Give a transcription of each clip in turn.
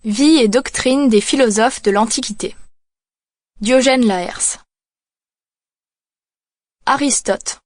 Vie et doctrine des philosophes de l'Antiquité. Diogène Laërce. Aristote.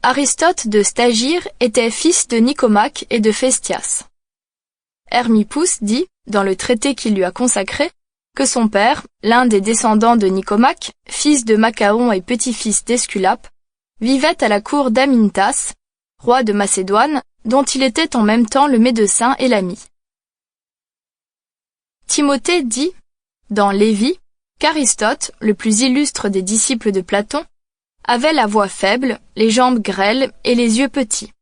Aristote de Stagire était fils de Nicomaque et de Phestias. Hermippus dit, dans le traité qu'il lui a consacré, que son père, l'un des descendants de Nicomaque, fils de Machaon et petit-fils d'Esculape, vivait à la cour d'Amyntas, roi de Macédoine, dont il était en même temps le médecin et l'ami. Timothée dit, dans Lévi, qu'Aristote, le plus illustre des disciples de Platon, avait la voix faible, les jambes grêles et les yeux petits.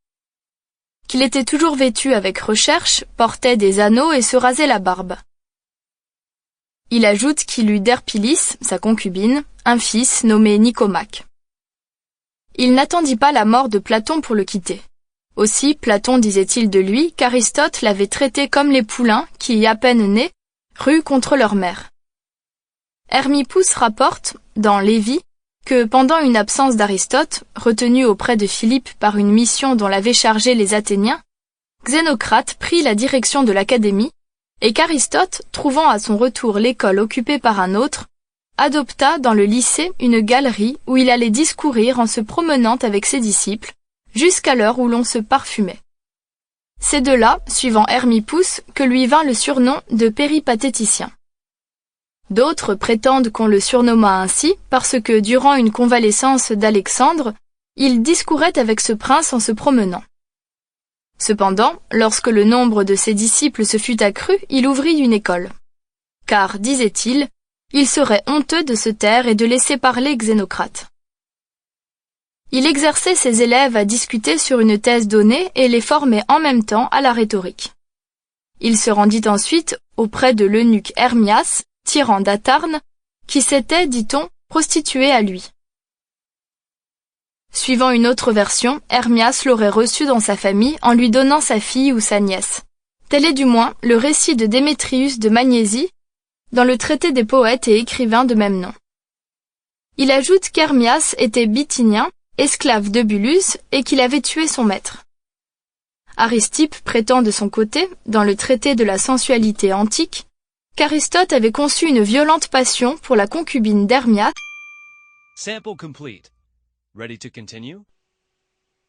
Qu'il était toujours vêtu avec recherche, portait des anneaux et se rasait la barbe. Il ajoute qu'il eut d'Herpilis, sa concubine, un fils nommé Nicomaque. Il n'attendit pas la mort de Platon pour le quitter. Aussi, Platon disait-il de lui qu'Aristote l'avait traité comme les poulains qui, à peine nés, ruent contre leur mère. Hermippus rapporte, dans Lévi, que pendant une absence d'Aristote, retenu auprès de Philippe par une mission dont l'avaient chargé les Athéniens, Xénocrate prit la direction de l'académie, et qu'Aristote, trouvant à son retour l'école occupée par un autre, adopta dans le lycée une galerie où il allait discourir en se promenant avec ses disciples, jusqu'à l'heure où l'on se parfumait. C'est de là, suivant Hermippus, que lui vint le surnom de péripatéticien. D'autres prétendent qu'on le surnomma ainsi parce que, durant une convalescence d'Alexandre, il discourait avec ce prince en se promenant. Cependant, lorsque le nombre de ses disciples se fut accru, il ouvrit une école. Car, disait-il, il serait honteux de se taire et de laisser parler Xénocrate. Il exerçait ses élèves à discuter sur une thèse donnée et les formait en même temps à la rhétorique. Il se rendit ensuite auprès de l'eunuque Hermias, tyran d'Atarne, qui s'était, dit-on, prostitué à lui. Suivant une autre version, Hermias l'aurait reçu dans sa famille en lui donnant sa fille ou sa nièce. Tel est du moins le récit de Démétrius de Magnésie, dans le traité des poètes et écrivains de même nom. Il ajoute qu'Hermias était bithynien, esclave de Bullus, et qu'il avait tué son maître. Aristippe prétend de son côté, dans le traité de la sensualité antique, qu'Aristote avait conçu une violente passion pour la concubine d'Hermias. Sample complete. Ready to continue?